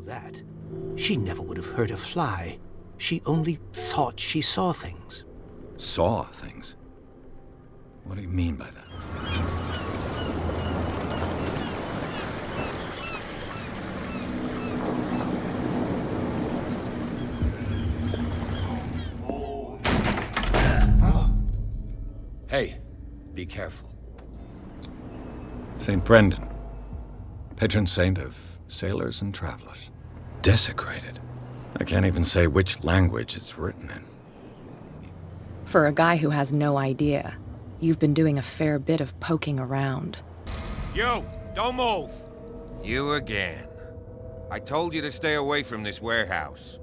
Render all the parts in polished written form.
that. She never would have hurt a fly. She only thought she saw things. Saw things? What do you mean by that? Hey, be careful. St. Brendan, patron saint of sailors and travelers. Desecrated. I can't even say which language it's written in. For a guy who has no idea, you've been doing a fair bit of poking around. You, don't move! You again. I told you to stay away from this warehouse.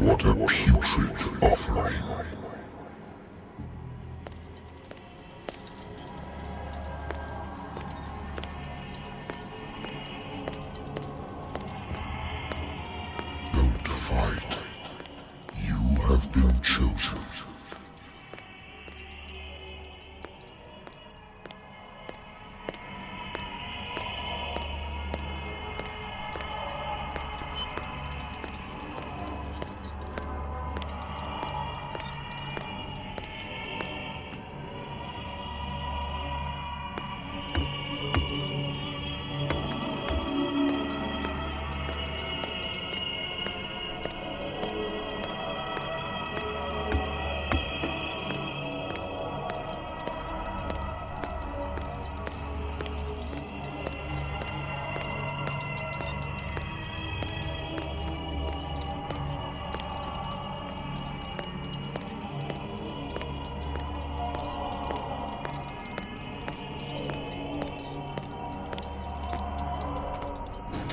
What a putrid offering. Don't fight. You have been chosen.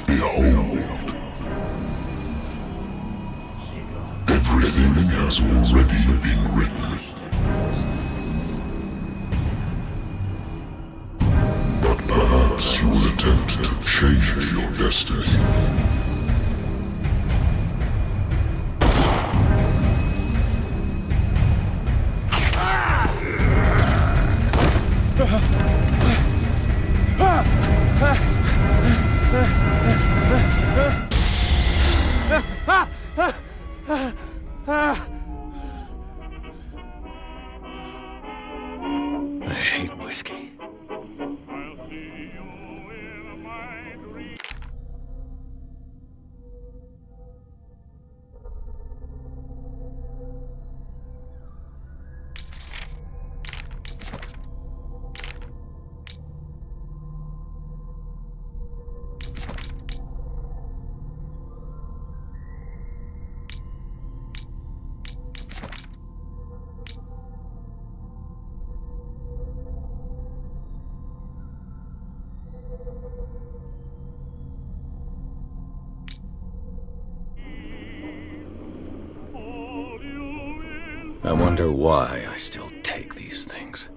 Behold! Everything has already been written. But perhaps you will attempt to change your destiny. I hate whiskey. I wonder why I still take these things.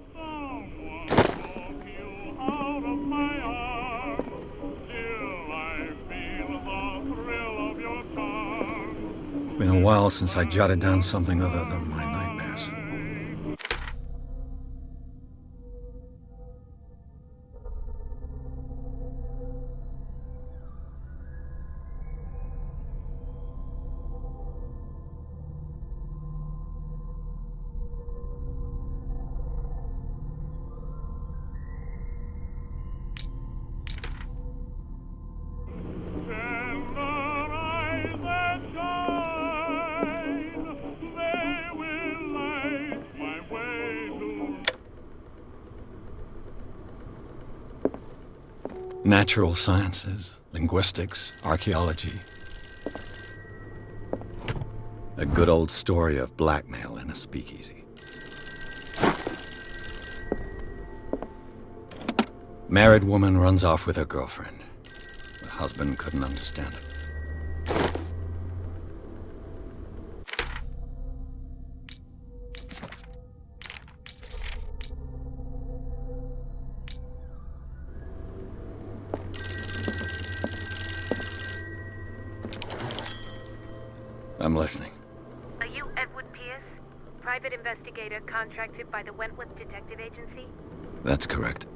Been a while since I jotted down something other than my nightmares. Natural sciences, linguistics, archaeology. A good old story of blackmail in a speakeasy. Married woman runs off with her girlfriend. The husband couldn't understand it. I'm listening. Are you Edward Pierce? Private investigator contracted by the Wentworth Detective Agency? That's correct.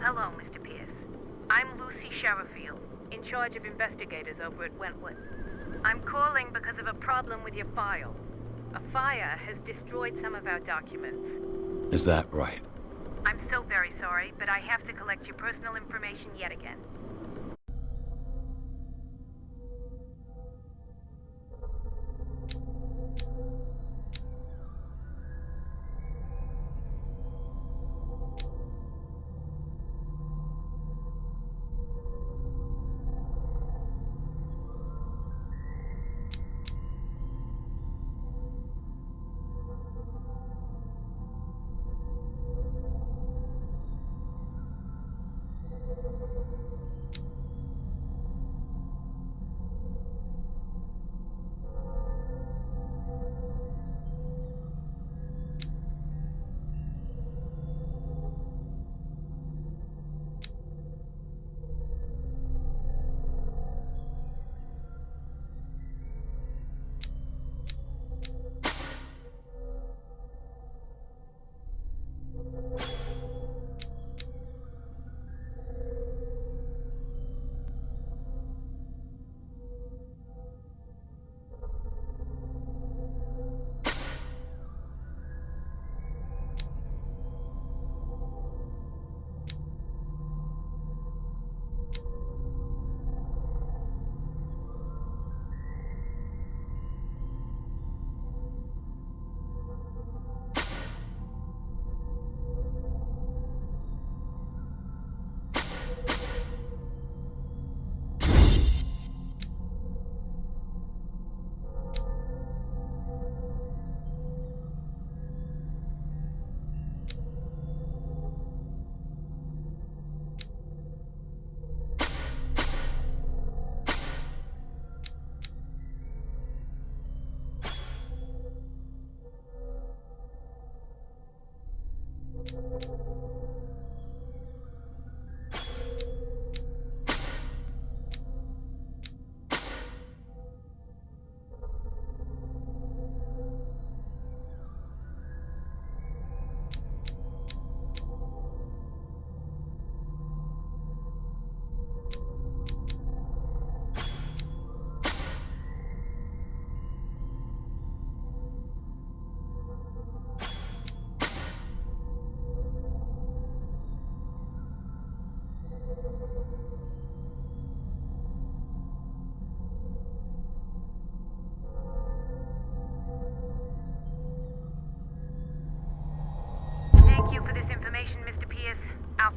Hello, Mr. Pierce. I'm Lucy Sherifield, in charge of investigators over at Wentworth. I'm calling because of a problem with your file. A fire has destroyed some of our documents. Is that right? I'm so very sorry, but I have to collect your personal information yet again.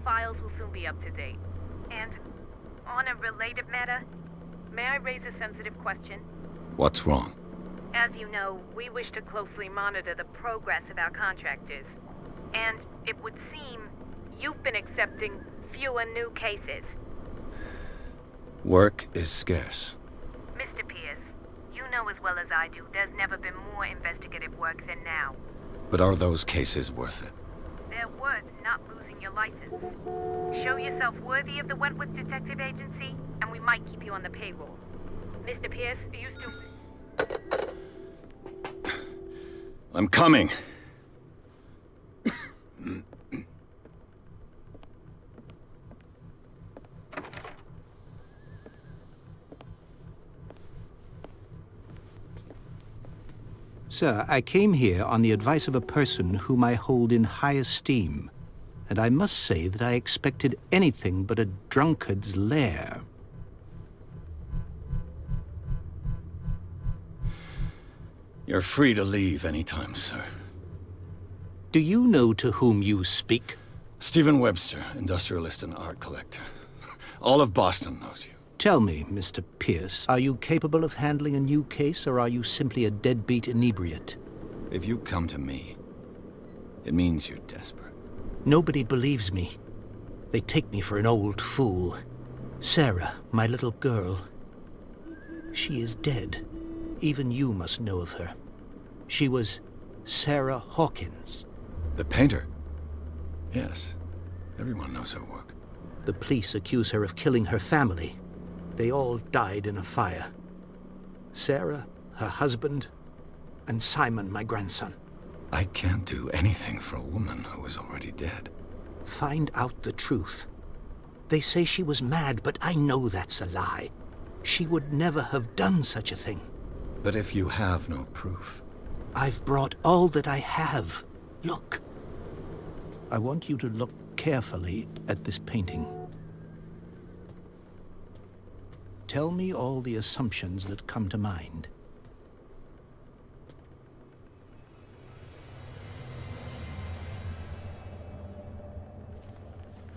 files will soon be up to date. And on a related matter, may I raise a sensitive question? What's wrong? As you know, we wish to closely monitor the progress of our contractors. And it would seem you've been accepting fewer new cases. Work is scarce. Mr. Pierce, you know as well as I do, there's never been more investigative work than now. But are those cases worth it? They're worth not losing your license. Show yourself worthy of the Wentworth Detective Agency, and we might keep you on the payroll. Mr. Pierce, are you still... I'm coming. Sir, I came here on the advice of a person whom I hold in high esteem, and I must say that I expected anything but a drunkard's lair. You're free to leave anytime, sir. Do you know to whom you speak? Stephen Webster, industrialist and art collector. All of Boston knows you. Tell me, Mr. Pierce, are you capable of handling a new case, or are you simply a deadbeat inebriate? If you come to me, it means you're desperate. Nobody believes me. They take me for an old fool. Sarah, my little girl, she is dead. Even you must know of her. She was Sarah Hawkins. The painter? Yes. Everyone knows her work. The police accuse her of killing her family. They all died in a fire. Sarah, her husband, and Simon, my grandson. I can't do anything for a woman who is already dead. Find out the truth. They say she was mad, but I know that's a lie. She would never have done such a thing. But if you have no proof... I've brought all that I have. Look. I want you to look carefully at this painting. Tell me all the assumptions that come to mind.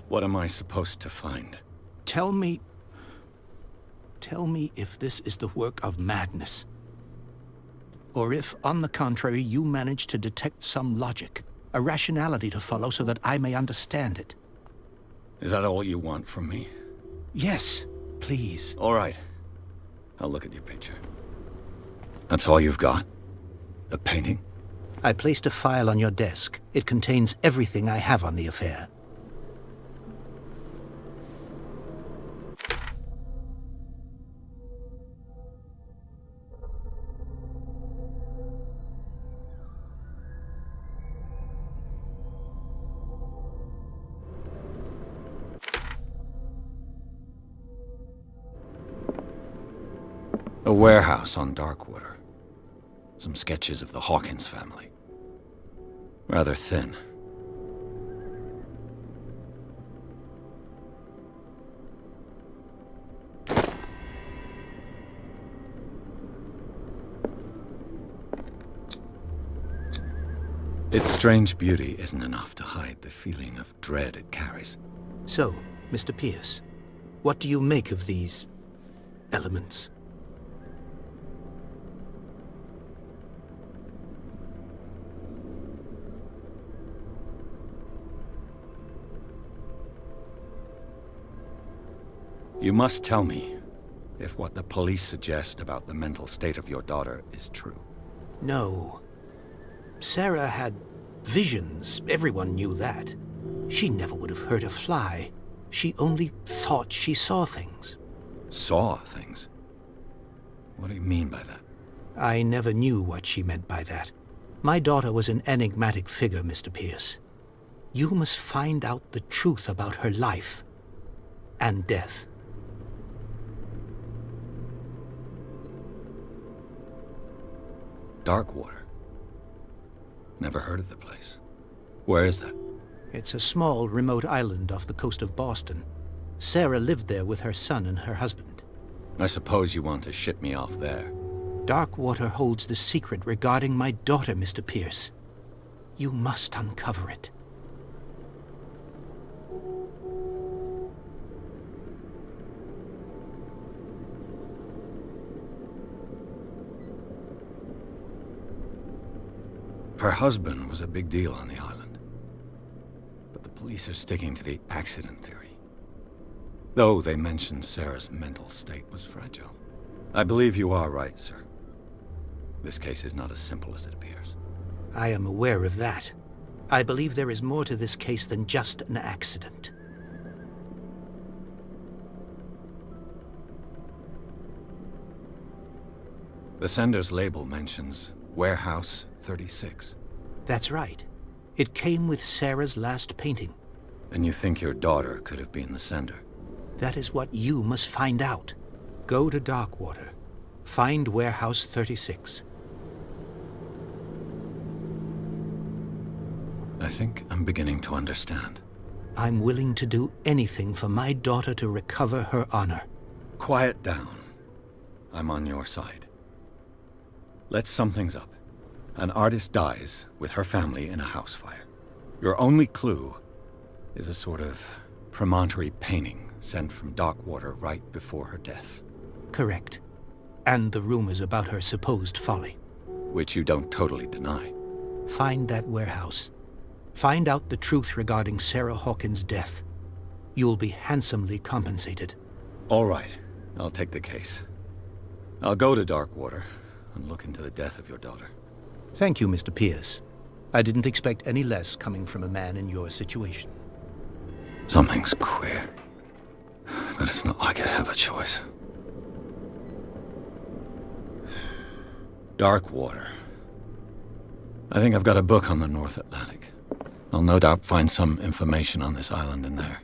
What am I supposed to find? Tell me if this is the work of madness. Or if, on the contrary, you manage to detect some logic, a rationality to follow so that I may understand it. Is that all you want from me? Yes, please. All right. I'll look at your picture. That's all you've got? The painting? I placed a file on your desk. It contains everything I have on the affair. A warehouse on Darkwater. Some sketches of the Hawkins family. Rather thin. Its strange beauty isn't enough to hide the feeling of dread it carries. So, Mr. Pierce, what do you make of these elements? You must tell me if what the police suggest about the mental state of your daughter is true. No. Sarah had visions. Everyone knew that. She never would have hurt a fly. She only thought she saw things. Saw things? What do you mean by that? I never knew what she meant by that. My daughter was an enigmatic figure, Mr. Pierce. You must find out the truth about her life and death. Darkwater. Never heard of the place. Where is that? It's a small, remote island off the coast of Boston. Sarah lived there with her son and her husband. I suppose you want to ship me off there. Darkwater holds the secret regarding my daughter, Mr. Pierce. You must uncover it. Her husband was a big deal on the island. But the police are sticking to the accident theory. Though they mentioned Sarah's mental state was fragile. I believe you are right, sir. This case is not as simple as it appears. I am aware of that. I believe there is more to this case than just an accident. The sender's label mentions Warehouse 36. That's right. It came with Sarah's last painting. And you think your daughter could have been the sender? That is what you must find out. Go to Darkwater. Find Warehouse 36. I think I'm beginning to understand. I'm willing to do anything for my daughter to recover her honor. Quiet down. I'm on your side. Let's sum things up. An artist dies with her family in a house fire. Your only clue is a sort of promontory painting sent from Darkwater right before her death. Correct. And the rumors about her supposed folly. Which you don't totally deny. Find that warehouse. Find out the truth regarding Sarah Hawkins' death. You'll be handsomely compensated. All right. I'll take the case. I'll go to Darkwater and look into the death of your daughter. Thank you, Mr. Pierce. I didn't expect any less coming from a man in your situation. Something's queer. But it's not like I have a choice. Darkwater. I think I've got a book on the North Atlantic. I'll no doubt find some information on this island in there.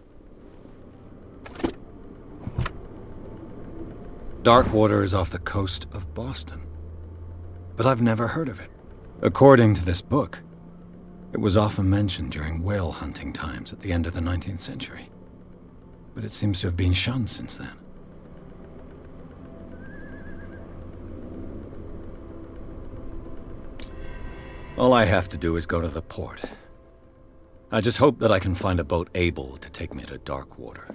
Darkwater is off the coast of Boston. But I've never heard of it. According to this book, it was often mentioned during whale hunting times at the end of the 19th century. But it seems to have been shunned since then. All I have to do is go to the port. I just hope that I can find a boat able to take me to Darkwater.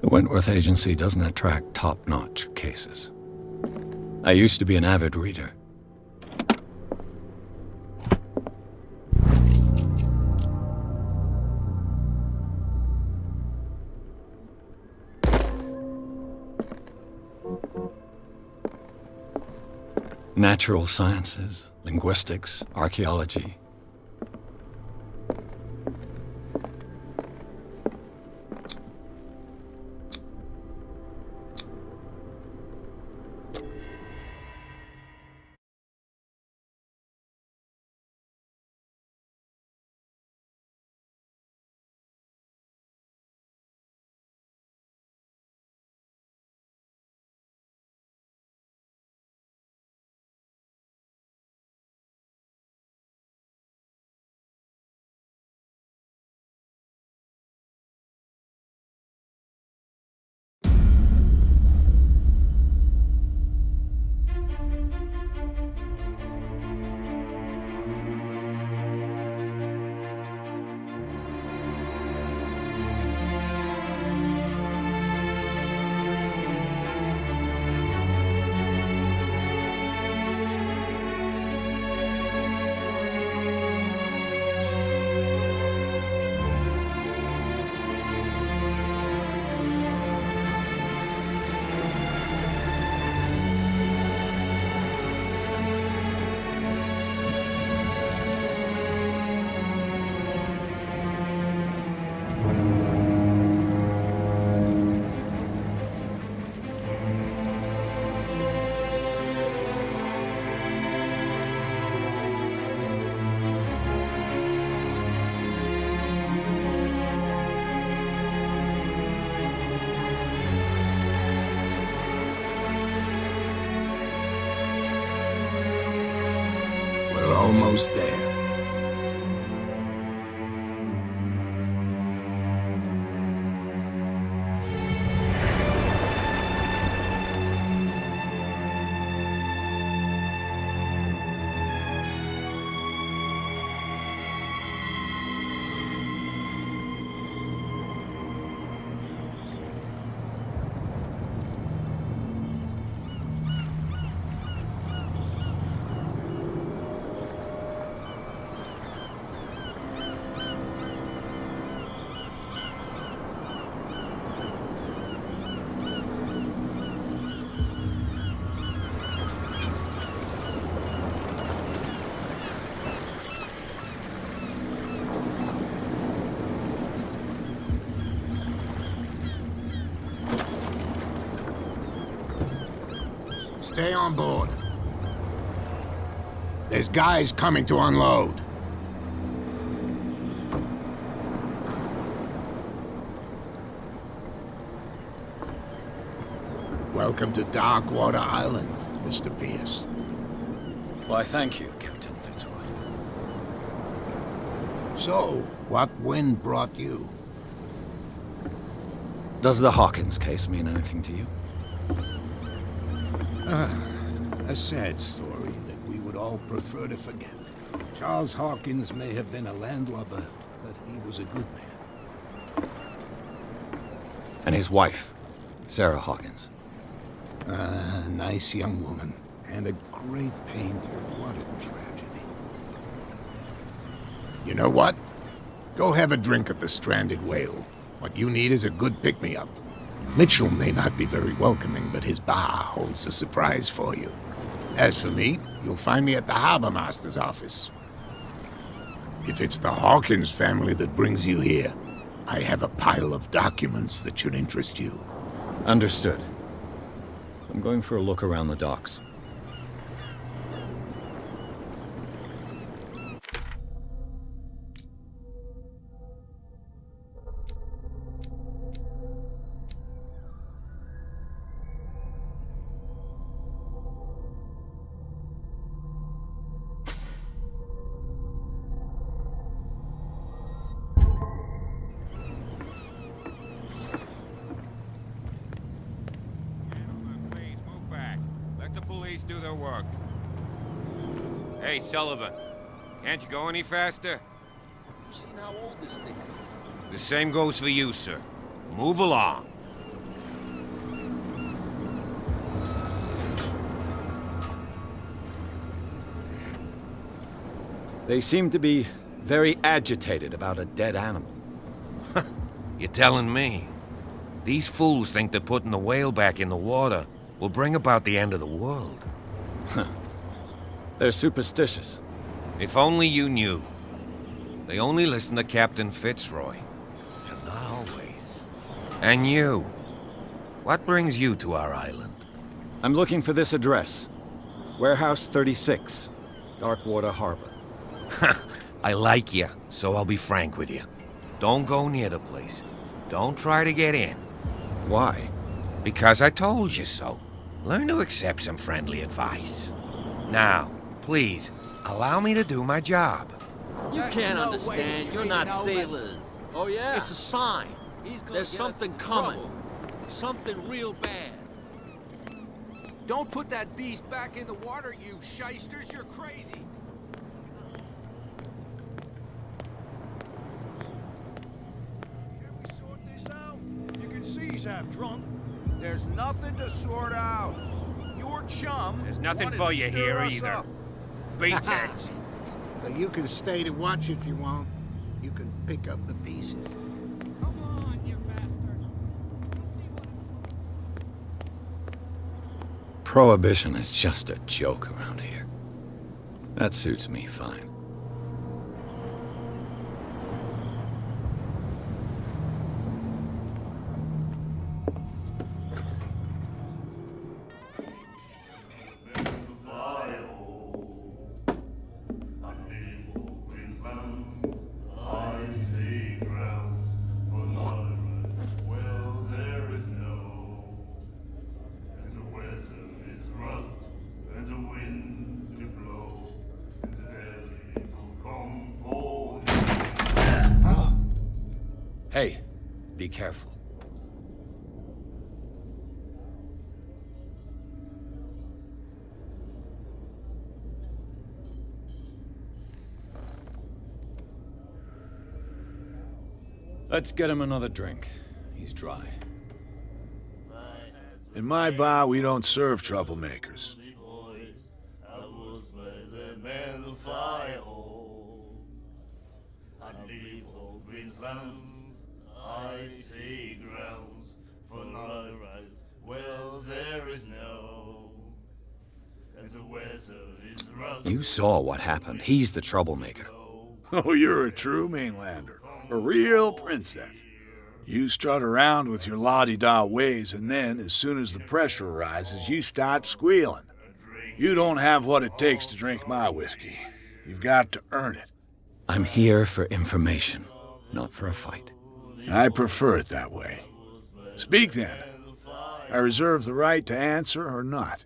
The Wentworth Agency doesn't attract top-notch cases. I used to be an avid reader. Natural sciences, linguistics, archaeology. Almost there. Stay on board. There's guys coming to unload. Welcome to Darkwater Island, Mr. Pierce. Why, thank you, Captain Fitzroy. So, what wind brought you? Does the Hawkins case mean anything to you? A sad story that we would all prefer to forget. Charles Hawkins may have been a landlubber, but he was a good man. And his wife, Sarah Hawkins. A nice young woman, and a great painter. What a tragedy. You know what? Go have a drink at the Stranded Whale. What you need is a good pick-me-up. Mitchell may not be very welcoming, but his bar holds a surprise for you. As for me, you'll find me at the Harbor Master's office. If it's the Hawkins family that brings you here, I have a pile of documents that should interest you. Understood. I'm going for a look around the docks. Do their work. Hey, Sullivan. Can't you go any faster? You've seen how old this thing is. The same goes for you, sir. Move along. They seem to be very agitated about a dead animal. You're telling me? These fools think that putting the whale back in the water will bring about the end of the world. They're superstitious. If only you knew. They only listen to Captain Fitzroy. And not always. And you. What brings you to our island? I'm looking for this address. Warehouse 36, Darkwater Harbor. I like you, so I'll be frank with you. Don't go near the place. Don't try to get in. Why? Because I told you so. Learn to accept some friendly advice. Now, please, allow me to do my job. You can't understand. You're not sailors. Oh, yeah? It's a sign. There's something coming. Something real bad. Don't put that beast back in the water, you shysters. You're crazy. Can we sort this out? You can see he's half drunk. There's nothing to sort out. Your chum. There's nothing wanted for to you stir here us either. up. Beat it. But you can stay to watch if you want. You can pick up the pieces. Come on, you bastard. You'll see what Prohibition is just a joke around here. That suits me fine. Hey, be careful. Let's get him another drink. He's dry. In my bar, we don't serve troublemakers. I see grounds for my right. Well, there is no, and the weather is rough. You saw what happened. He's the troublemaker. Oh, you're a true mainlander. A real princess. You strut around with your la-di-da ways, and then, as soon as the pressure arises, you start squealing. You don't have what it takes to drink my whiskey. You've got to earn it. I'm here for information, not for a fight. I prefer it that way. Speak then. I reserve the right to answer or not.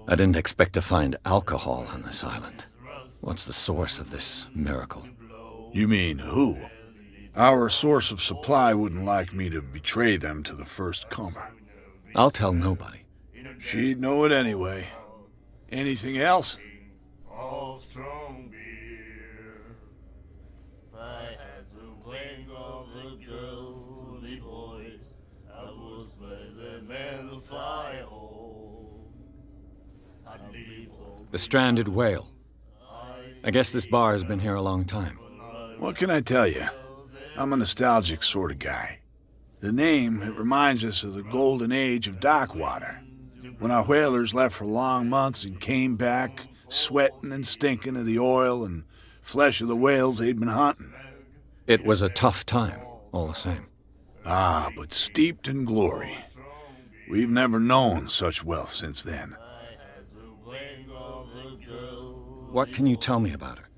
I didn't expect to find alcohol on this island. What's the source of this miracle? You mean who? Our source of supply wouldn't like me to betray them to the first comer. I'll tell nobody. She'd know it anyway. Anything else? Of strong beer. I had the wing of the girly boys. I was better than the fly hole. The stranded whale. I guess this bar has been here a long time. What can I tell you? I'm a nostalgic sort of guy. The name, it reminds us of the golden age of Darkwater, when our whalers left for long months and came back sweating and stinking of the oil and flesh of the whales they'd been hunting. It was a tough time, all the same. Ah, but steeped in glory. We've never known such wealth since then. What can you tell me about her?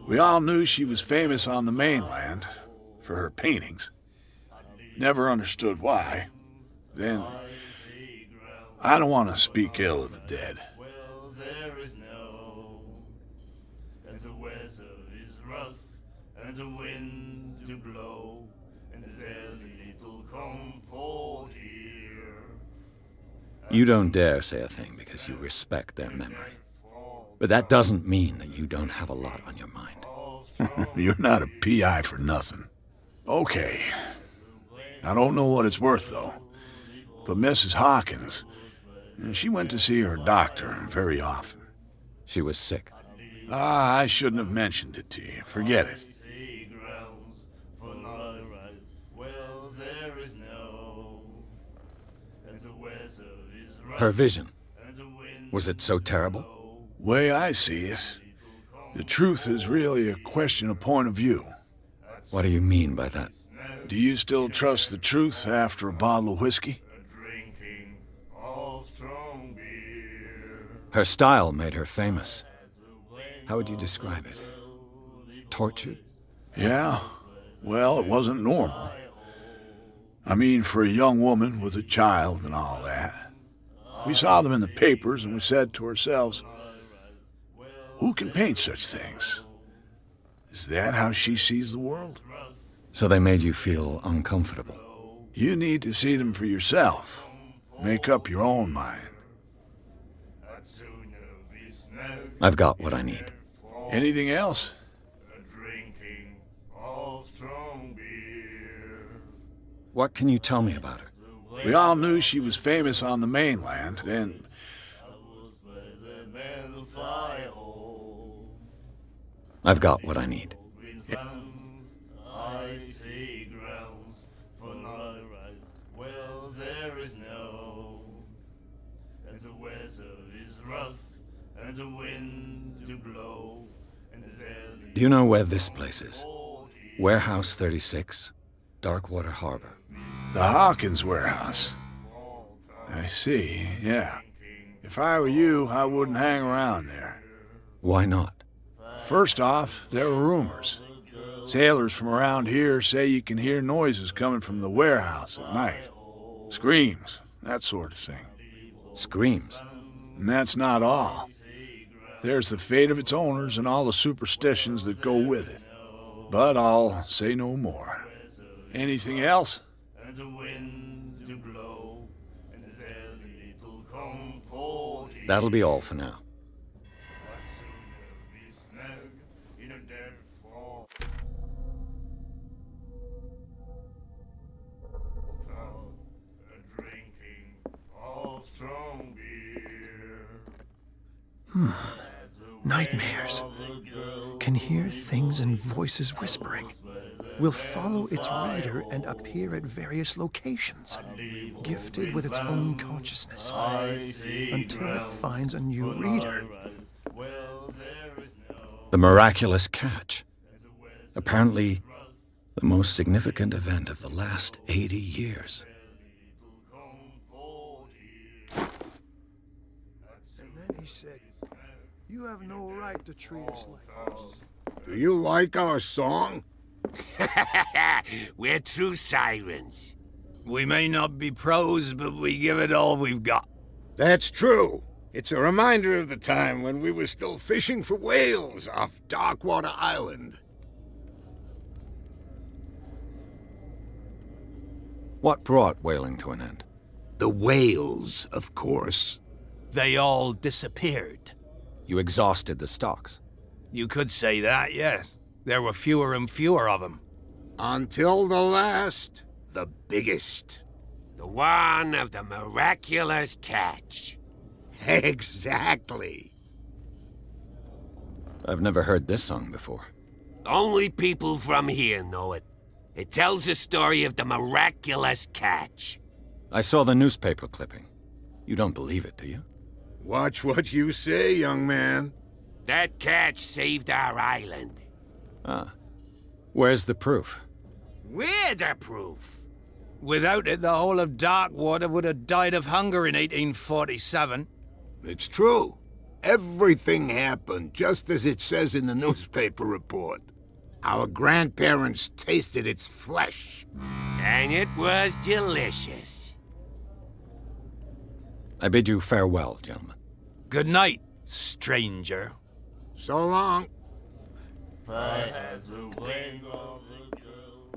We all knew she was famous on the mainland for her paintings. Never understood why. Then, I don't want to speak ill of the dead. The weather is rough, and the winds do blow, and there's little comfort here. You don't dare say a thing because you respect their memory. But that doesn't mean that you don't have a lot on your mind. You're not a PI for nothing. Okay. I don't know what it's worth, though. But Mrs. Hawkins, she went to see her doctor very often. She was sick. Ah, I shouldn't have mentioned it to you. Forget it. Her vision. Was it so terrible? Way I see it, the truth is really a question of point of view. What do you mean by that? Do you still trust the truth after a bottle of whiskey? Her style made her famous. How would you describe it? Tortured? Yeah. Well, it wasn't normal. I mean, for a young woman with a child and all that. We saw them in the papers and we said to ourselves, who can paint such things? Is that how she sees the world? So they made you feel uncomfortable? You need to see them for yourself. Make up your own mind. I've got what I need. Anything else? What can you tell me about her? We all knew she was famous on the mainland, and... I've got what I need. Do you know where this place is? Warehouse 36, Darkwater Harbor. The Hawkins warehouse. I see, yeah. If I were you, I wouldn't hang around there. Why not? First off, there are rumors. Sailors from around here say you can hear noises coming from the warehouse at night. Screams, that sort of thing. Screams? And that's not all. There's the fate of its owners and all the superstitions that go with it. But I'll say no more. Anything else? That'll be all for now. Nightmares. Can hear things and voices whispering. Will follow its reader and appear at various locations, gifted with its own consciousness, until it finds a new reader. The miraculous catch. Apparently, The most significant event of the last 80 years. And then he said, "You have no right to treat us like this." Do you like our song? We're true sirens. We may not be pros, but we give it all we've got. That's true. It's a reminder of the time when we were still fishing for whales off Darkwater Island. What brought whaling to an end? The whales, of course. They all disappeared. You exhausted the stocks. You could say that, yes. There were fewer and fewer of them. Until the last, the biggest. The one of the miraculous catch. Exactly. I've never heard this song before. Only people from here know it. It tells the story of the miraculous catch. I saw the newspaper clipping. You don't believe it, do you? Watch what you say, young man. That catch saved our island. Ah. Where's the proof? We're the proof. Without it, the whole of Darkwater would have died of hunger in 1847. It's true. Everything happened just as it says in the newspaper report. Our grandparents tasted its flesh. And it was delicious. I bid you farewell, gentlemen. Good night, stranger. So long. If I had the wing of the girl.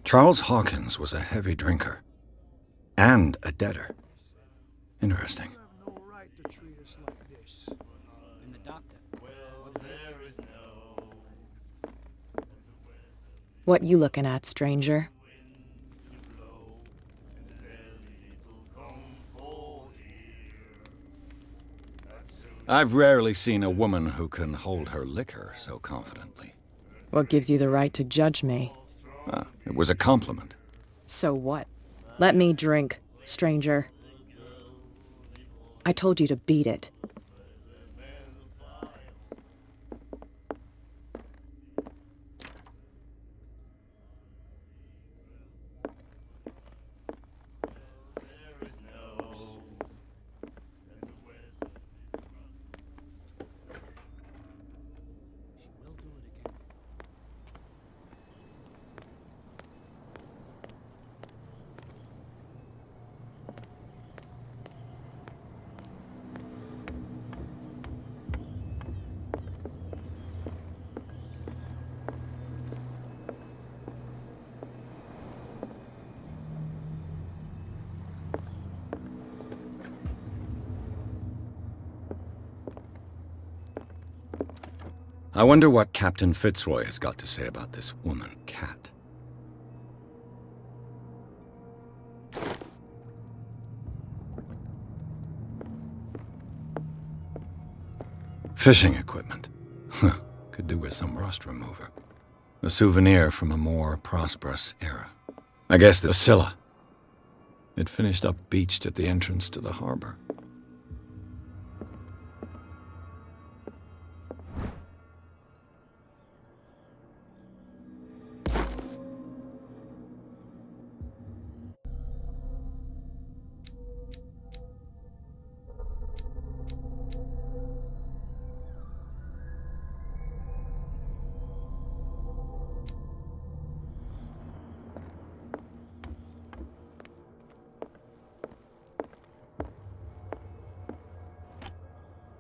Charles Hawkins was a heavy drinker. And a debtor. Interesting. You have no right to treat us like this. And the doctor. Well, there is no. What you looking at, stranger? I've rarely seen a woman who can hold her liquor so confidently. What gives you the right to judge me? Ah, it was a compliment. So what? Let me drink, stranger. I told you to beat it. I wonder what Captain Fitzroy has got to say about this woman cat. Fishing equipment. Could do with some rust remover. A souvenir from a more prosperous era. I guess the Scylla. It finished up beached at the entrance to the harbor.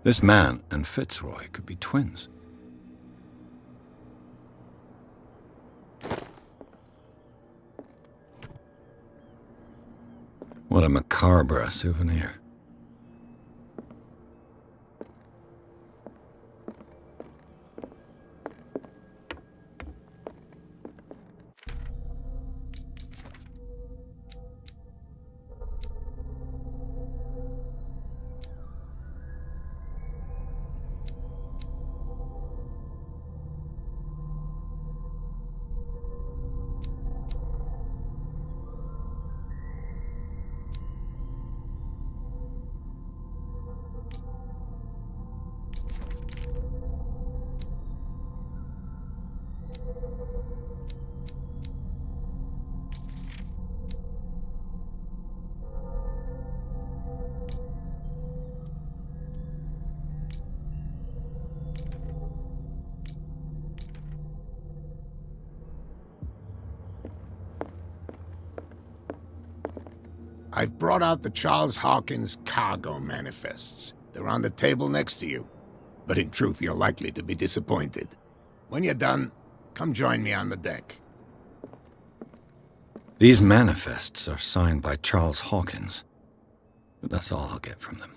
This man and Fitzroy could be twins. What a macabre souvenir. I've brought out the Charles Hawkins cargo manifests. They're on the table next to you. But in truth, you're likely to be disappointed. When you're done, come join me on the deck. These manifests are signed by Charles Hawkins. But that's all I'll get from them.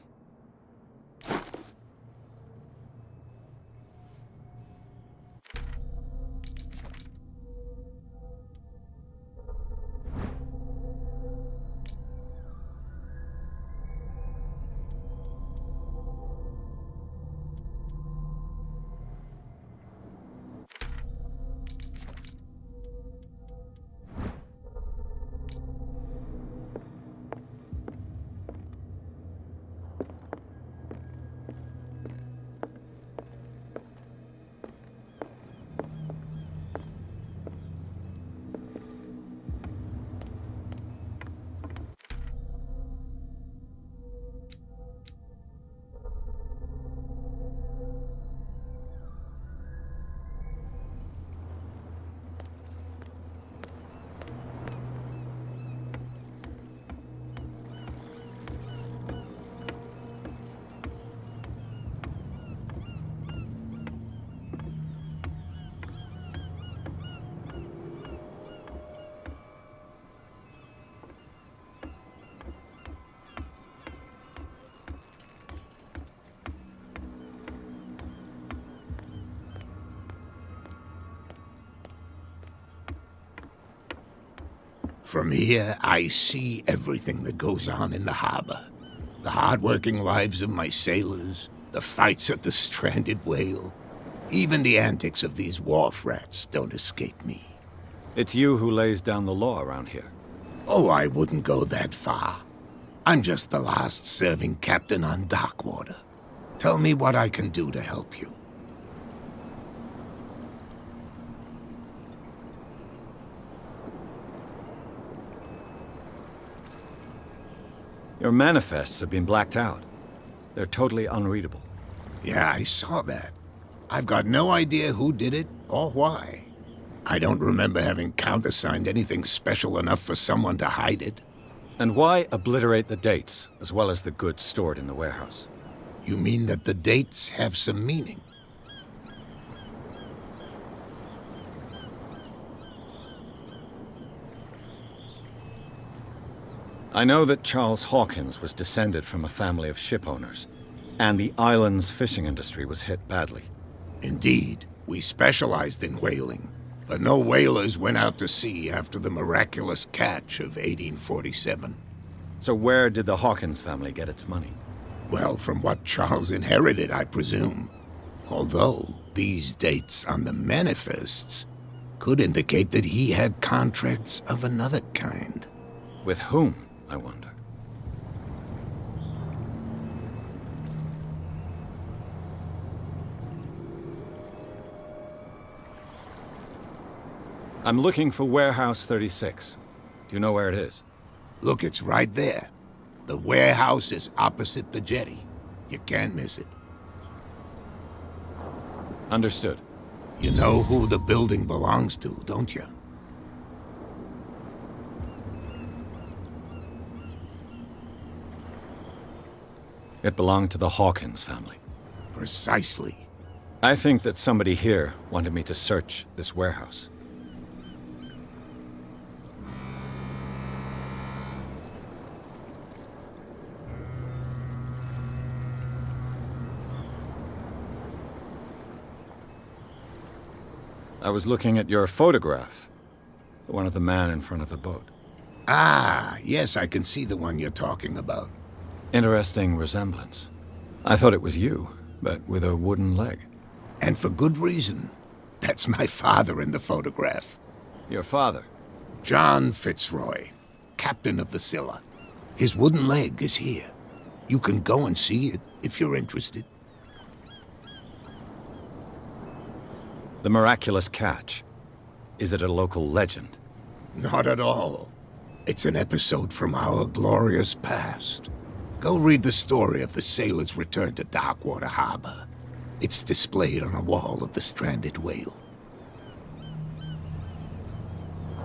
From here, I see everything that goes on in the harbor. The hard-working lives of my sailors, the fights at the stranded whale. Even the antics of these wharf rats don't escape me. It's you who lays down the law around here. Oh, I wouldn't go that far. I'm just the last serving captain on Darkwater. Tell me what I can do to help you. Your manifests have been blacked out. They're totally unreadable. Yeah, I saw that. I've got no idea who did it or why. I don't remember having countersigned anything special enough for someone to hide it. And why obliterate the dates, as well as the goods stored in the warehouse? You mean that the dates have some meaning? I know that Charles Hawkins was descended from a family of ship owners, and the island's fishing industry was hit badly. Indeed, we specialized in whaling, but no whalers went out to sea after the miraculous catch of 1847. So where did the Hawkins family get its money? Well, from what Charles inherited, I presume. Although, these dates on the manifests could indicate that he had contracts of another kind. With whom, I wonder? I'm looking for Warehouse 36. Do you know where it is? Look, it's right there. The warehouse is opposite the jetty. You can't miss it. Understood. You know who the building belongs to, don't you? It belonged to the Hawkins family. Precisely. I think that somebody here wanted me to search this warehouse. I was looking at your photograph. The one of the man in front of the boat. Ah, yes, I can see the one you're talking about. Interesting resemblance. I thought it was you, but with a wooden leg. And for good reason. That's my father in the photograph. Your father? John Fitzroy, captain of the Scylla. His wooden leg is here. You can go and see it if you're interested. The miraculous catch. Is it a local legend? Not at all. It's an episode from our glorious past. Go read the story of the sailor's return to Darkwater Harbor. It's displayed on a wall of the stranded whale.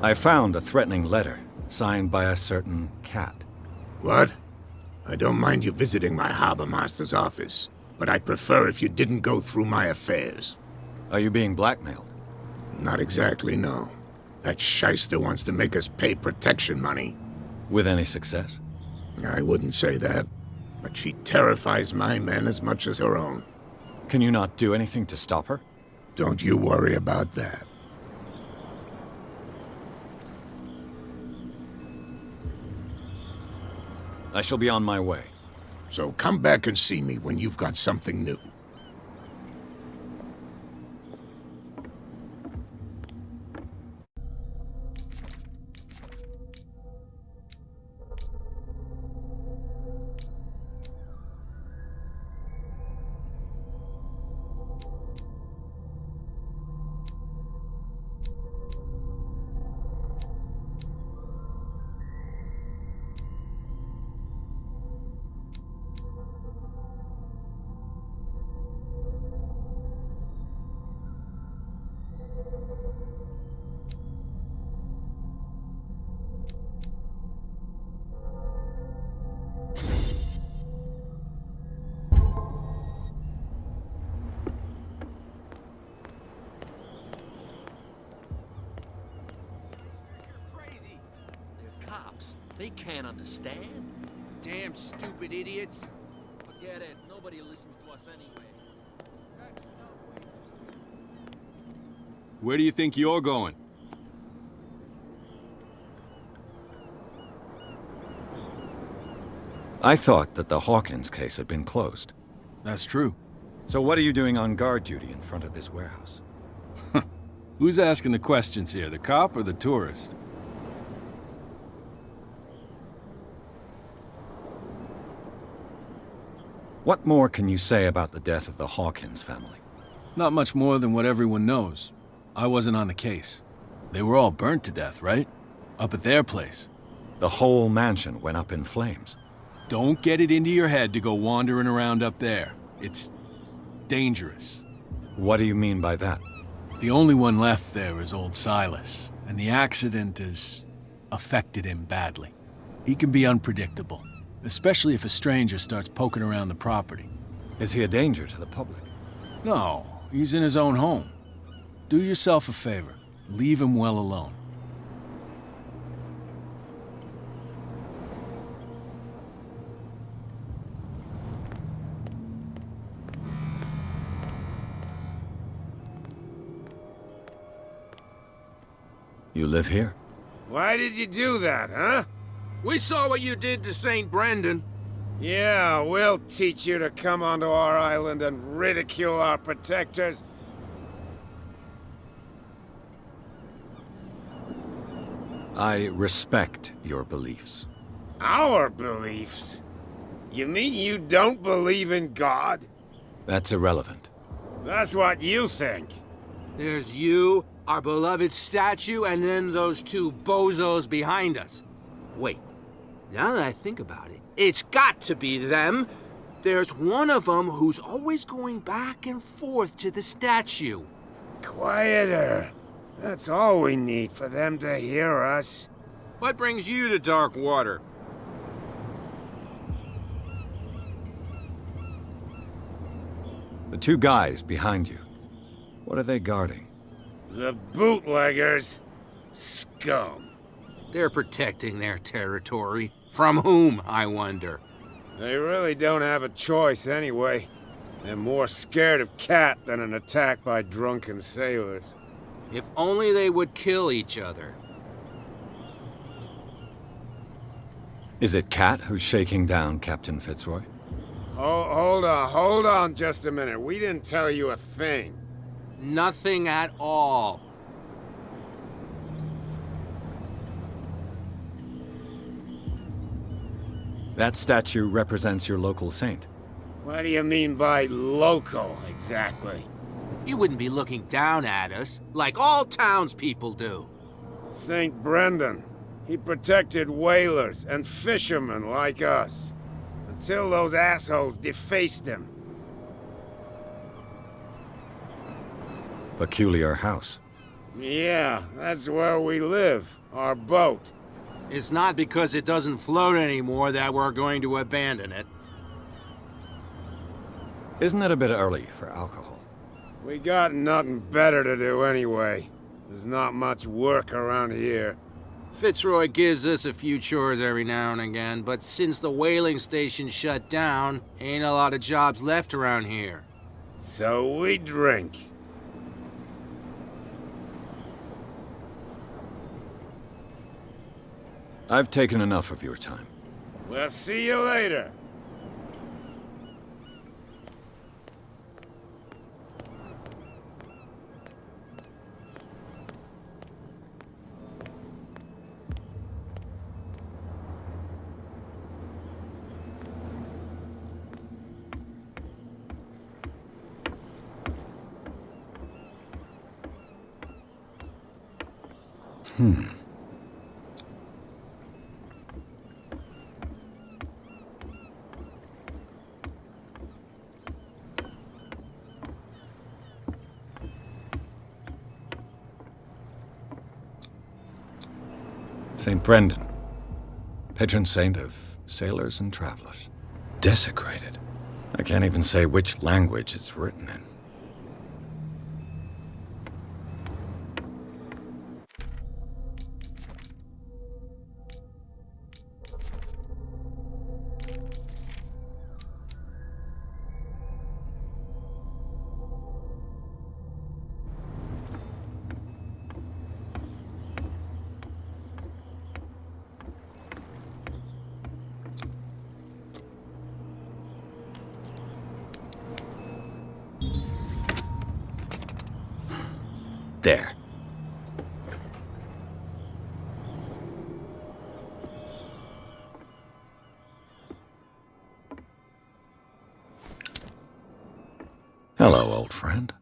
I found a threatening letter, signed by a certain cat. What? I don't mind you visiting my harbor master's office, but I'd prefer if you didn't go through my affairs. Are you being blackmailed? Not exactly, no. That shyster wants to make us pay protection money. With any success? I wouldn't say that, but she terrifies my men as much as her own. Can you not do anything to stop her? Don't you worry about that. I shall be on my way. So come back and see me when you've got something new. They can't understand. Damn stupid idiots. Forget it. Nobody listens to us anyway. Where do you think you're going? I thought that the Hawkins case had been closed. That's true. So what are you doing on guard duty in front of this warehouse? Who's asking the questions here, the cop or the tourist? What more can you say about the death of the Hawkins family? Not much more than what everyone knows. I wasn't on the case. They were all burnt to death, right? Up at their place. The whole mansion went up in flames. Don't get it into your head to go wandering around up there. It's dangerous. What do you mean by that? The only one left there is old Silas, and the accident has affected him badly. He can be unpredictable, especially if a stranger starts poking around the property. Is he a danger to the public? No, he's in his own home. Do yourself a favor. Leave him well alone. You live here? Why did you do that, huh? We saw what you did to St. Brendan. Yeah, we'll teach you to come onto our island and ridicule our protectors. I respect your beliefs. Our beliefs? You mean you don't believe in God? That's irrelevant. That's what you think. There's you, our beloved statue, and then those two bozos behind us. Wait, now that I think about it, it's got to be them. There's one of them who's always going back and forth to the statue. Quieter. That's all we need for them to hear us. What brings you to Darkwater? The two guys behind you. What are they guarding? The bootleggers. Scum. They're protecting their territory. From whom, I wonder? They really don't have a choice anyway. They're more scared of Cat than an attack by drunken sailors. If only they would kill each other. Is it Cat who's shaking down Captain Fitzroy? Hold on just a minute. We didn't tell you a thing. Nothing at all. That statue represents your local saint. What do you mean by local, exactly? You wouldn't be looking down at us, like all townspeople do. St. Brendan. He protected whalers and fishermen like us. Until those assholes defaced him. Peculiar house. Yeah, that's where we live. Our boat. It's not because it doesn't float anymore that we're going to abandon it. Isn't it a bit early for alcohol? We got nothing better to do anyway. There's not much work around here. Fitzroy gives us a few chores every now and again, but since the whaling station shut down, ain't a lot of jobs left around here. So we drink. I've taken enough of your time. We'll see you later. St. Brendan, patron saint of sailors and travelers. Desecrated. I can't even say which language it's written in. There. Hello, old friend.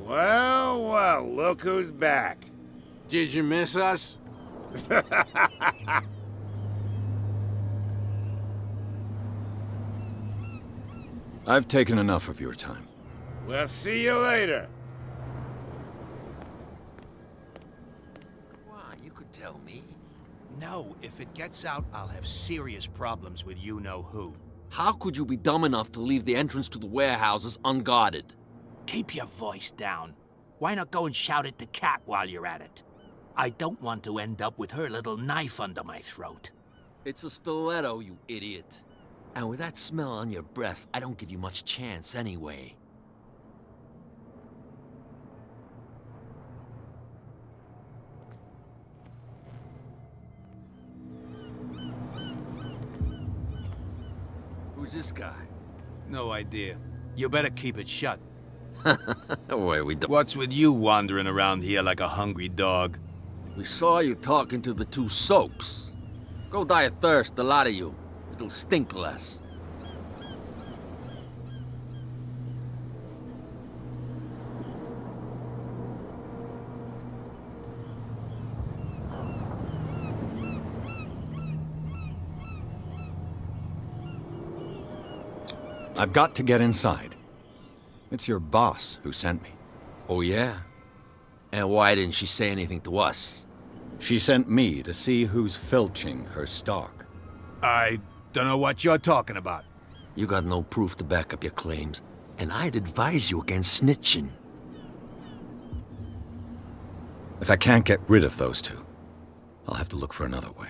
Well, well, look who's back. Did you miss us? I've taken enough of your time. We'll see you later. Why, you could tell me. No, if it gets out, I'll have serious problems with you-know-who. How could you be dumb enough to leave the entrance to the warehouses unguarded? Keep your voice down. Why not go and shout at the cat while you're at it? I don't want to end up with her little knife under my throat. It's a stiletto, you idiot. And with that smell on your breath, I don't give you much chance anyway. Who's this guy? No idea. You better keep it shut. Wait, What's with you wandering around here like a hungry dog? We saw you talking to the two soaks. Go die of thirst, the lot of you. It'll stink less. I've got to get inside. It's your boss who sent me. Oh, yeah? And why didn't she say anything to us? She sent me to see who's filching her stock. I don't know what you're talking about. You got no proof to back up your claims, and I'd advise you against snitching. If I can't get rid of those two, I'll have to look for another way.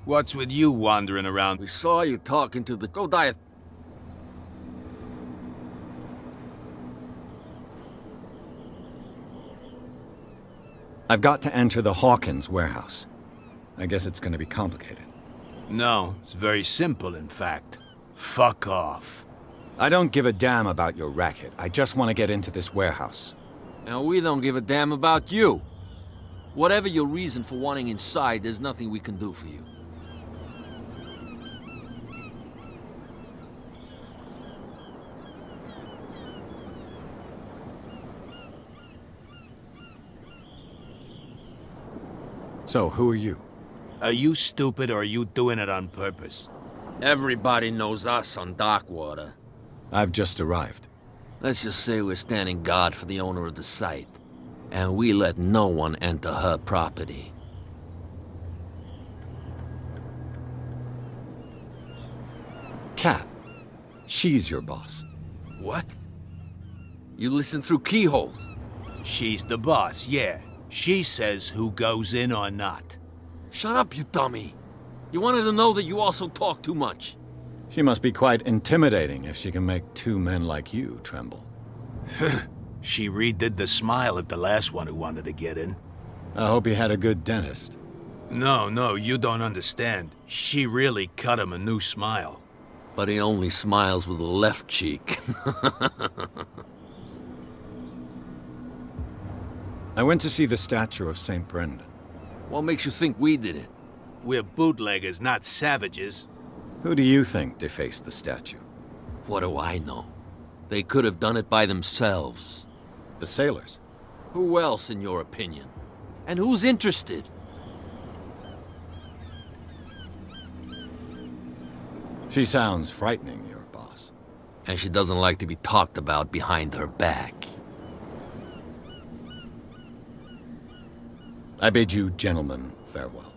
What's with you wandering around? We saw you talking to the... Go die of... I've got to enter the Hawkins warehouse. I guess it's going to be complicated. No, it's very simple, in fact. Fuck off. I don't give a damn about your racket. I just want to get into this warehouse. And we don't give a damn about you. Whatever your reason for wanting inside, there's nothing we can do for you. So, who are you? Are you stupid or are you doing it on purpose? Everybody knows us on Darkwater. I've just arrived. Let's just say we're standing guard for the owner of the site. And we let no one enter her property. Cat. She's your boss. What? You listen through keyholes? She's the boss, yeah. She says who goes in or not. Shut up, you dummy. You wanted to know that you also talk too much. She must be quite intimidating if she can make two men like you tremble. She redid the smile at the last one who wanted to get in. I hope he had a good dentist. No, you don't understand. She really cut him a new smile. But he only smiles with the left cheek. I went to see the statue of St. Brendan. What makes you think we did it? We're bootleggers, not savages. Who do you think defaced the statue? What do I know? They could have done it by themselves. The sailors? Who else, in your opinion? And who's interested? She sounds frightening, your boss. And she doesn't like to be talked about behind her back. I bid you gentlemen farewell.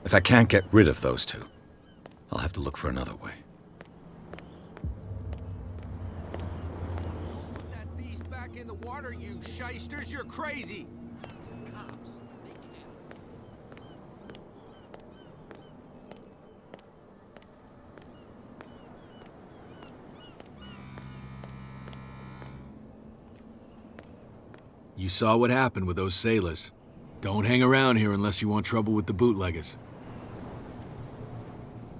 If I can't get rid of those two, I'll have to look for another way. Put that beast back in the water, you shysters! You're crazy! Cops, they can't. You saw what happened with those sailors. Don't hang around here unless you want trouble with the bootleggers.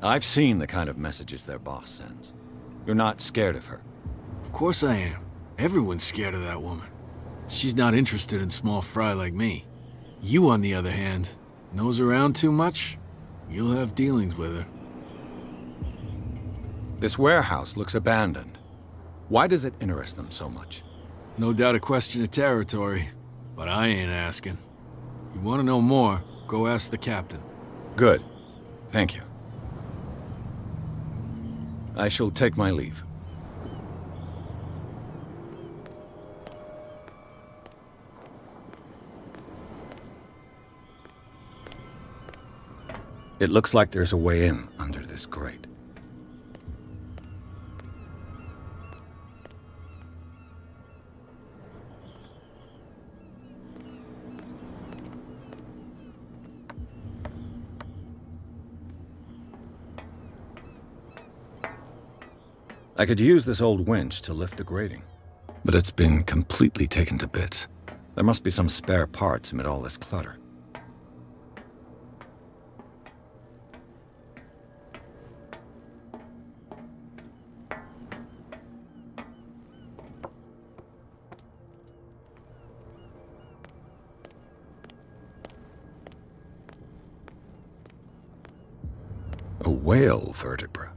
I've seen the kind of messages their boss sends. You're not scared of her. Of course I am. Everyone's scared of that woman. She's not interested in small fry like me. You, on the other hand, nose around too much, you'll have dealings with her. This warehouse looks abandoned. Why does it interest them so much? No doubt a question of territory, but I ain't asking. You want to know more, go ask the captain. Good. Thank you. I shall take my leave. It looks like there's a way in under this grate. I could use this old winch to lift the grating, but it's been completely taken to bits. There must be some spare parts amid all this clutter. A whale vertebra.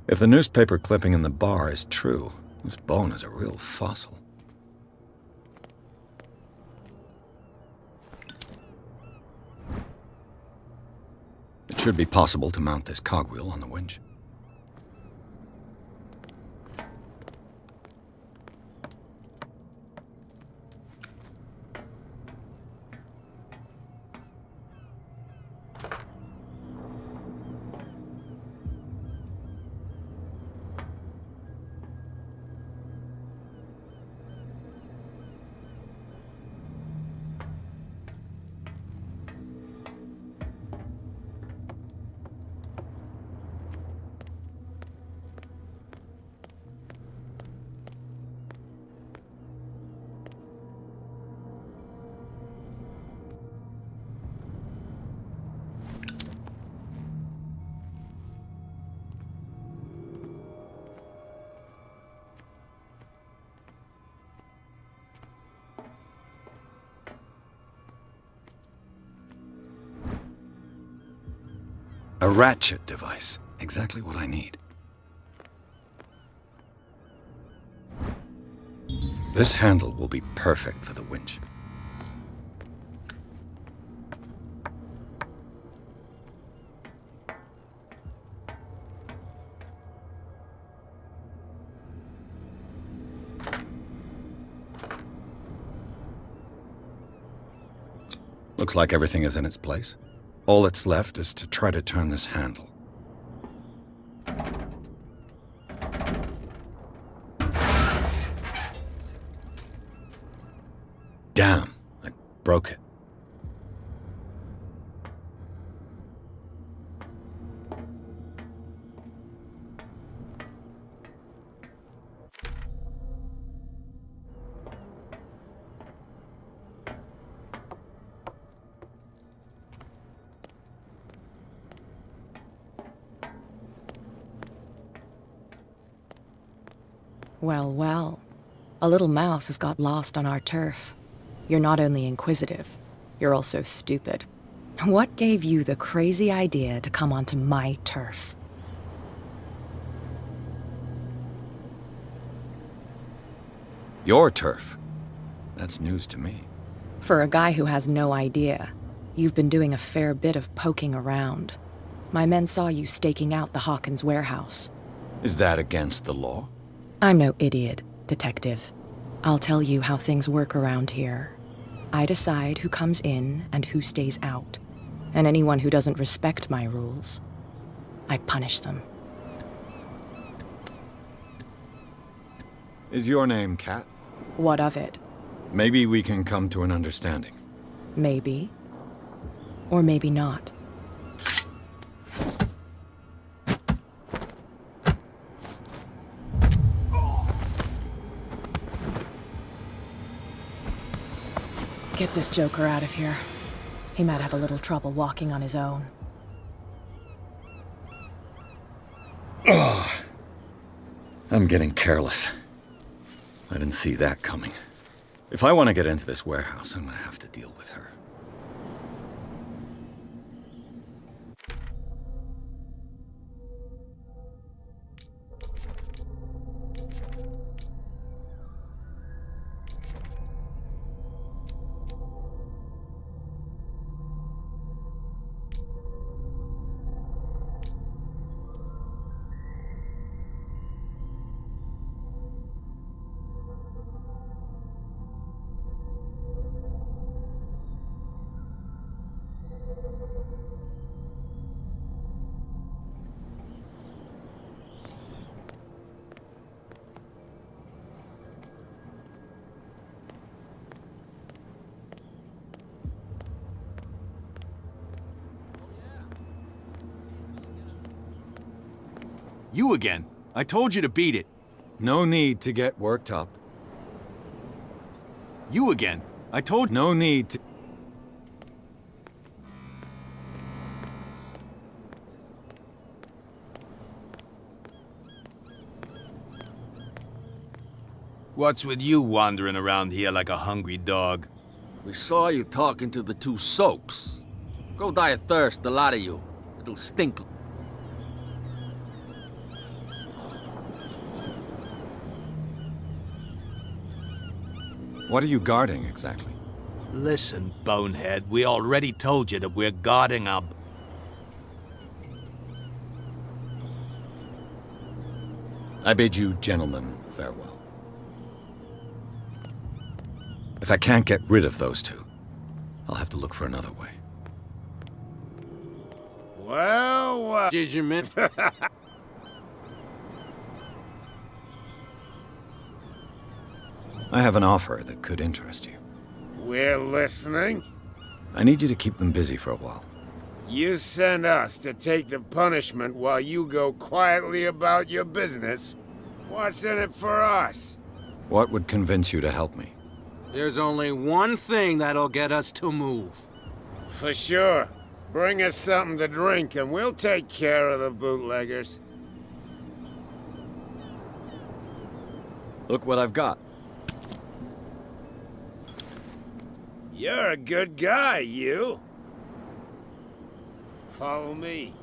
If the newspaper clipping in the bar is true, this bone is a real fossil. It should be possible to mount this cogwheel on the winch. A ratchet device. Exactly what I need. This handle will be perfect for the winch. Looks like everything is in its place. All that's left is to try to turn this handle. Damn, I broke it. Well, well. A little mouse has got lost on our turf. You're not only inquisitive, you're also stupid. What gave you the crazy idea to come onto my turf? Your turf? That's news to me. For a guy who has no idea, you've been doing a fair bit of poking around. My men saw you staking out the Hawkins warehouse. Is that against the law? I'm no idiot, Detective. I'll tell you how things work around here. I decide who comes in and who stays out. And anyone who doesn't respect my rules, I punish them. Is your name Kat? What of it? Maybe we can come to an understanding. Maybe. Or maybe not. Get this joker out of here. He might have a little trouble walking on his own. Oh, I'm getting careless. I didn't see that coming. If I want to get into this warehouse, I'm gonna have to deal with her. You again. I told you to beat it. No need to get worked up. You again. I told... No need to... What's with you wandering around here like a hungry dog? We saw you talking to the two soaks. Go die of thirst, the lot of you. It'll stink. What are you guarding, exactly? Listen, bonehead, we already told you that we're guarding our... I bid you gentlemen farewell. If I can't get rid of those two, I'll have to look for another way. Well, Did you mean? I have an offer that could interest you. We're listening. I need you to keep them busy for a while. You send us to take the punishment while you go quietly about your business. What's in it for us? What would convince you to help me? There's only one thing that'll get us to move. For sure. Bring us something to drink and we'll take care of the bootleggers. Look what I've got. You're a good guy, you. Follow me.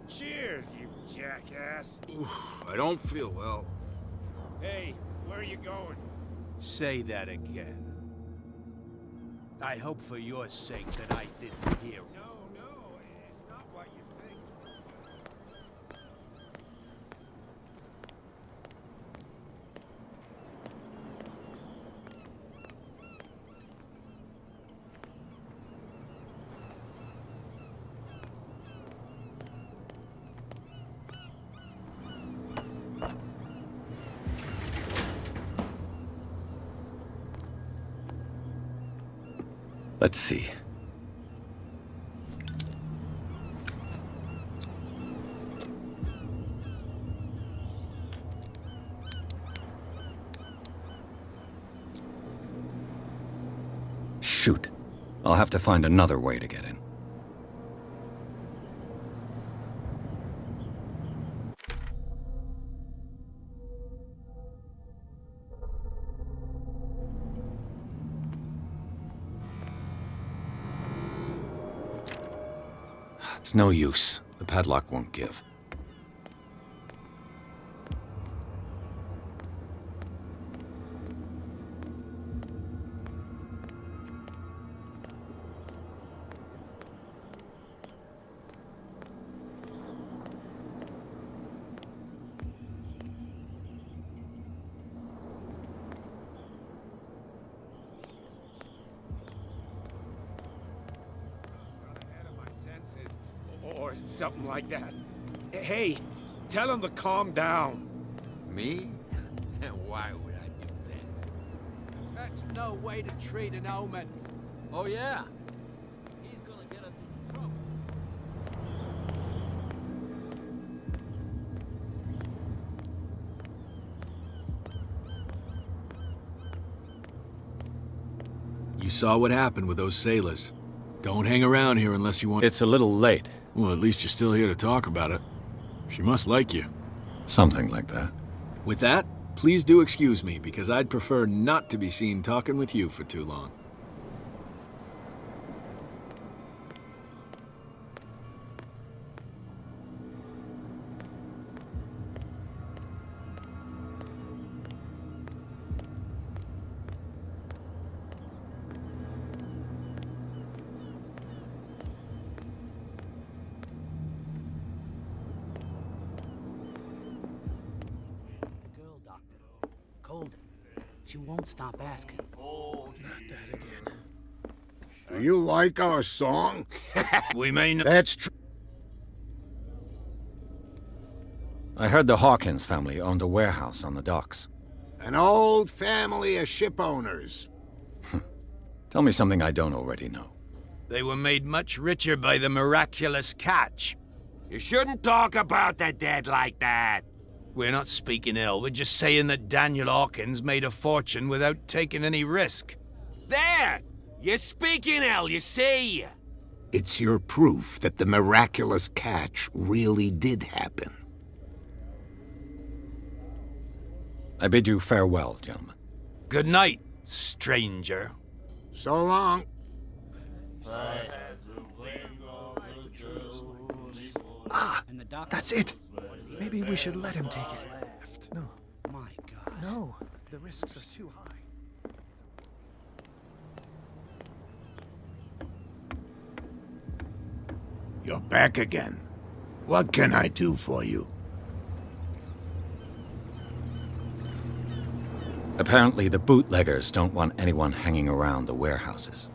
Cheers, you jackass. I don't feel well. Hey, where are you going? Say that again. I hope for your sake that I didn't hear it. No, it's not what you think. Let's see. Shoot. I'll have to find another way to get in. It's no use. The padlock won't give. Or something like that. Hey, tell him to calm down. Me? Why would I do that? That's no way to treat an omen. Oh, yeah? He's gonna get us into trouble. You saw what happened with those sailors. Don't hang around here unless you want... It's a little late. Well, at least you're still here to talk about it. She must like you. Something like that. With that, please do excuse me, because I'd prefer not to be seen talking with you for too long. She won't stop asking. Not that again. Do you like our song? We may not. That's true. I heard the Hawkins family owned a warehouse on the docks. An old family of ship owners. Tell me something I don't already know. They were made much richer by the miraculous catch. You shouldn't talk about the dead like that. We're not speaking ill, we're just saying that Daniel Hawkins made a fortune without taking any risk. There! You're speaking ill, you see! It's your proof that the miraculous catch really did happen. I bid you farewell, gentlemen. Good night, stranger. So long. Ah, that's it. Maybe we should let him take it. No. My God. No, the risks are too high. You're back again. What can I do for you? Apparently the bootleggers don't want anyone hanging around the warehouses.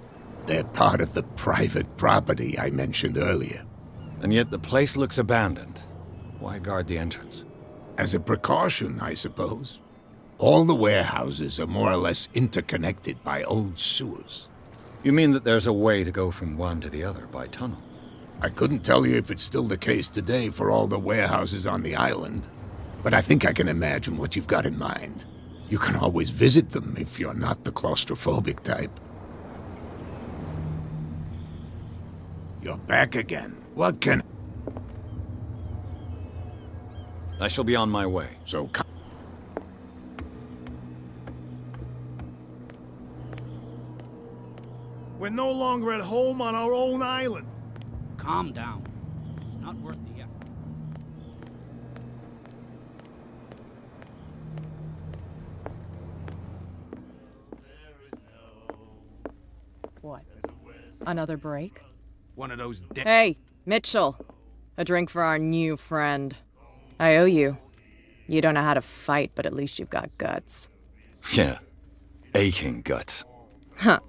They're part of the private property I mentioned earlier. And yet the place looks abandoned. Why guard the entrance? As a precaution, I suppose. All the warehouses are more or less interconnected by old sewers. You mean that there's a way to go from one to the other by tunnel? I couldn't tell you if it's still the case today for all the warehouses on the island, but I think I can imagine what you've got in mind. You can always visit them if you're not the claustrophobic type. You're back again. What can... I shall be on my way. So come... We're no longer at home on our own island. Calm down. It's not worth the effort. What? Another break? One of those Hey, Mitchell. A drink for our new friend. I owe you. You don't know how to fight, but at least you've got guts. Yeah. Aching guts. Huh.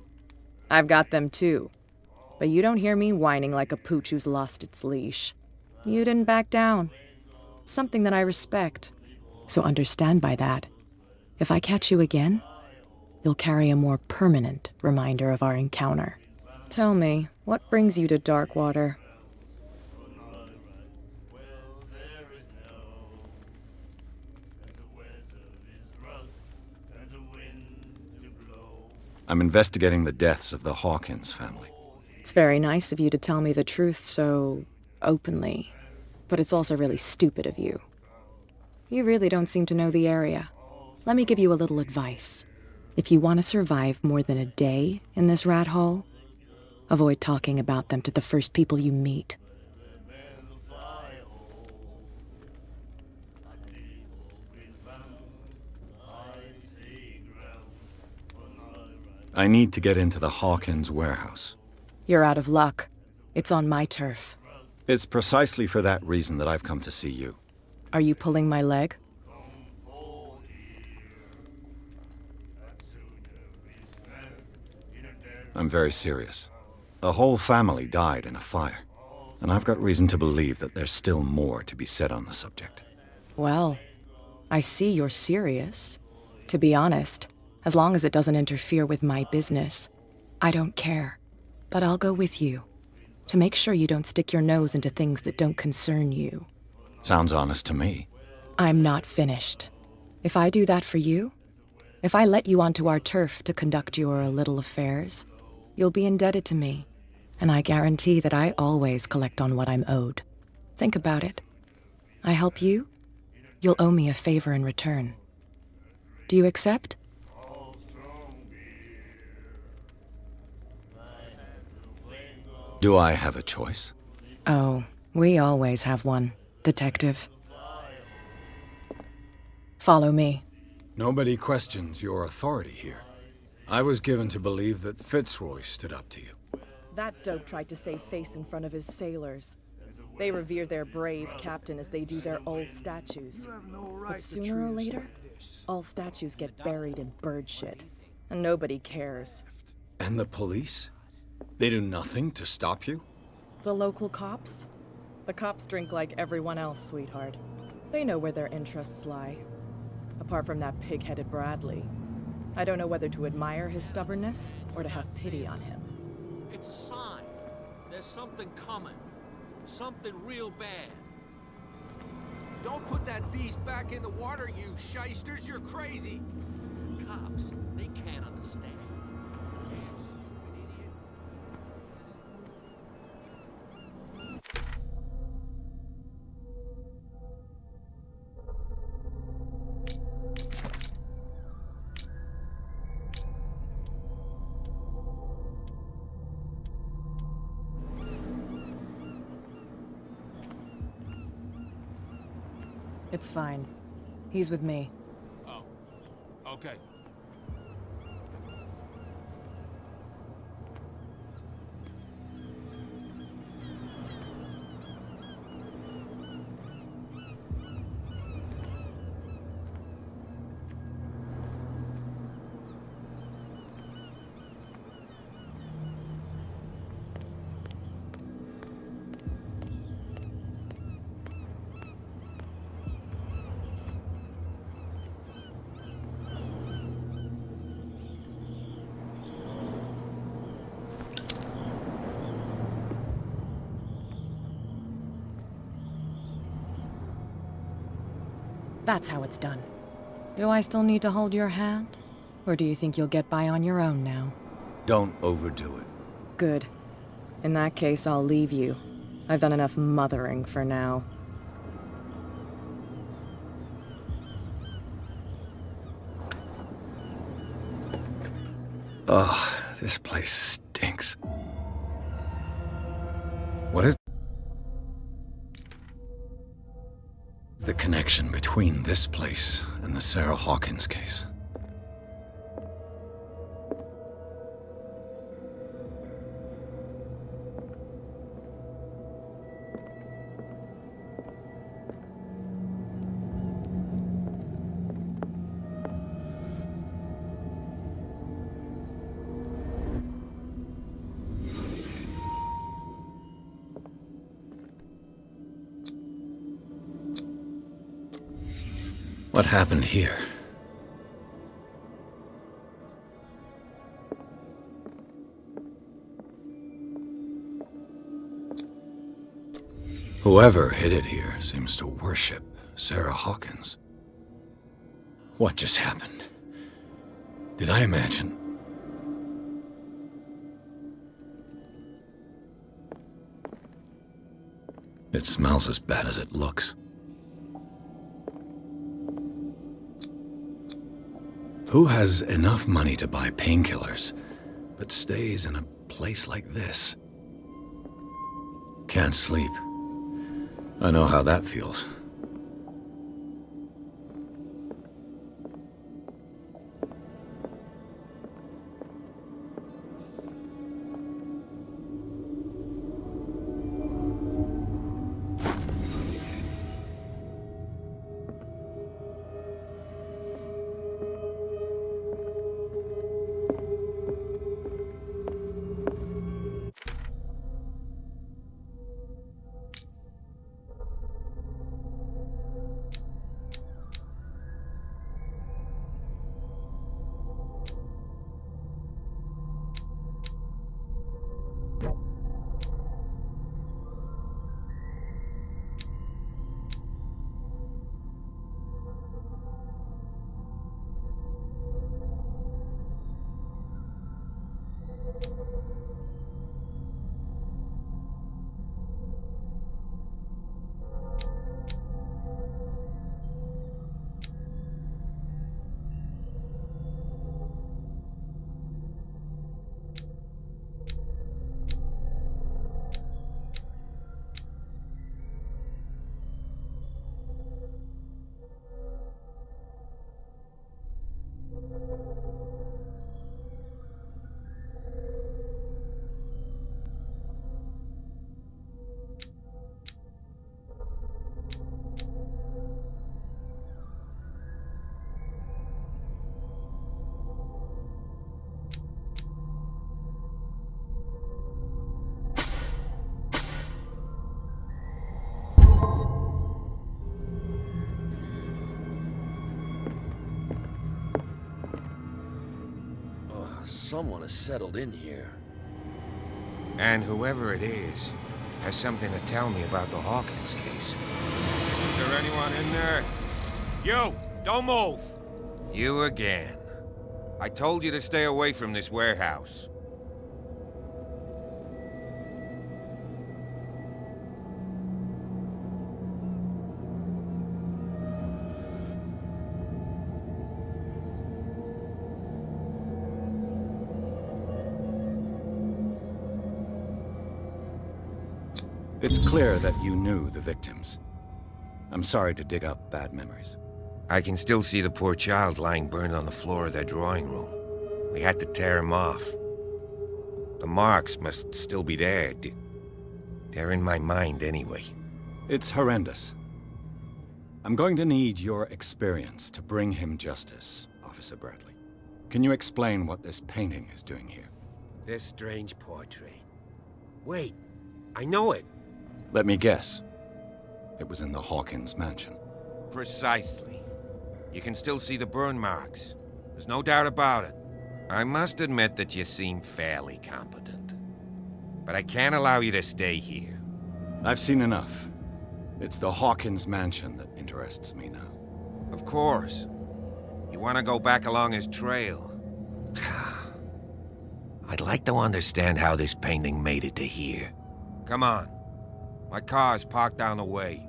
I've got them too. But you don't hear me whining like a pooch who's lost its leash. You didn't back down. Something that I respect. So understand by that. If I catch you again, you'll carry a more permanent reminder of our encounter. Tell me, what brings you to Darkwater? I'm investigating the deaths of the Hawkins family. It's very nice of you to tell me the truth so openly, but it's also really stupid of you. You really don't seem to know the area. Let me give you a little advice. If you want to survive more than a day in this rat hole, avoid talking about them to the first people you meet. I need to get into the Hawkins warehouse. You're out of luck. It's on my turf. It's precisely for that reason that I've come to see you. Are you pulling my leg? I'm very serious. A whole family died in a fire, and I've got reason to believe that there's still more to be said on the subject. Well, I see you're serious. To be honest, as long as it doesn't interfere with my business, I don't care. But I'll go with you, to make sure you don't stick your nose into things that don't concern you. Sounds honest to me. I'm not finished. If I do that for you, if I let you onto our turf to conduct your little affairs, you'll be indebted to me, and I guarantee that I always collect on what I'm owed. Think about it. I help you, you'll owe me a favor in return. Do you accept? Do I have a choice? Oh, we always have one, Detective. Follow me. Nobody questions your authority here. I was given to believe that Fitzroy stood up to you. That dope tried to save face in front of his sailors. They revere their brave captain as they do their old statues. But sooner or later, all statues get buried in bird shit, and nobody cares. And the police? They do nothing to stop you? The local cops? The cops drink like everyone else, sweetheart. They know where their interests lie. Apart from that pig-headed Bradley. I don't know whether to admire his stubbornness or to have pity on him. It's a sign. There's something coming. Something real bad. Don't put that beast back in the water, you shysters. You're crazy. Cops, they can't understand. Damn stupid idiots. It's fine. He's with me. Oh, okay. That's how it's done. Do I still need to hold your hand? Or do you think you'll get by on your own now? Don't overdo it. Good. In that case, I'll leave you. I've done enough mothering for now. Ugh, this place stinks. What is the connection between this place and the Sarah Hawkins case? What happened here? Whoever hid it here seems to worship Sarah Hawkins. What just happened? Did I imagine? It smells as bad as it looks. Who has enough money to buy painkillers, but stays in a place like this? Can't sleep. I know how that feels. Someone has settled in here. And whoever it is has something to tell me about the Hawkins case. Is there anyone in there? You! Don't move! You again. I told you to stay away from this warehouse. It's clear that you knew the victims. I'm sorry to dig up bad memories. I can still see the poor child lying burned on the floor of their drawing room. We had to tear him off. The marks must still be there. They're in my mind anyway. It's horrendous. I'm going to need your experience to bring him justice, Officer Bradley. Can you explain what this painting is doing here? This strange portrait. Wait, I know it. Let me guess. It was in the Hawkins mansion. Precisely. You can still see the burn marks. There's no doubt about it. I must admit that you seem fairly competent. But I can't allow you to stay here. I've seen enough. It's the Hawkins mansion that interests me now. Of course. You want to go back along his trail. I'd like to understand how this painting made it to here. Come on. My car's parked down the way.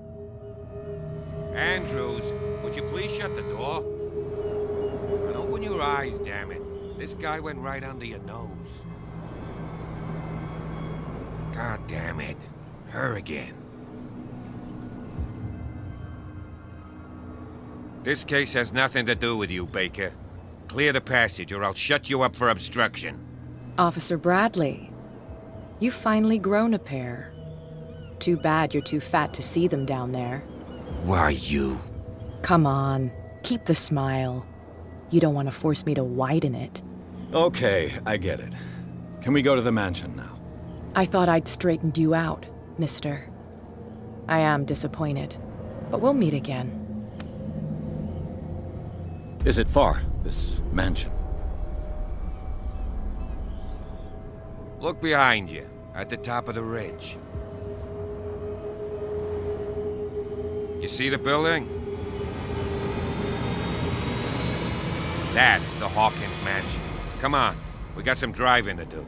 Andrews, would you please shut the door? And open your eyes, damn it. This guy went right under your nose. God damn it. Her again. This case has nothing to do with you, Baker. Clear the passage or I'll shut you up for obstruction. Officer Bradley, you've finally grown a pair. Too bad you're too fat to see them down there. Why, you? Come on, keep the smile. You don't want to force me to widen it. Okay, I get it. Can we go to the mansion now? I thought I'd straightened you out, mister. I am disappointed, but we'll meet again. Is it far, this mansion? Look behind you, at the top of the ridge. You see the building? That's the Hawkins mansion. Come on, we got some driving to do.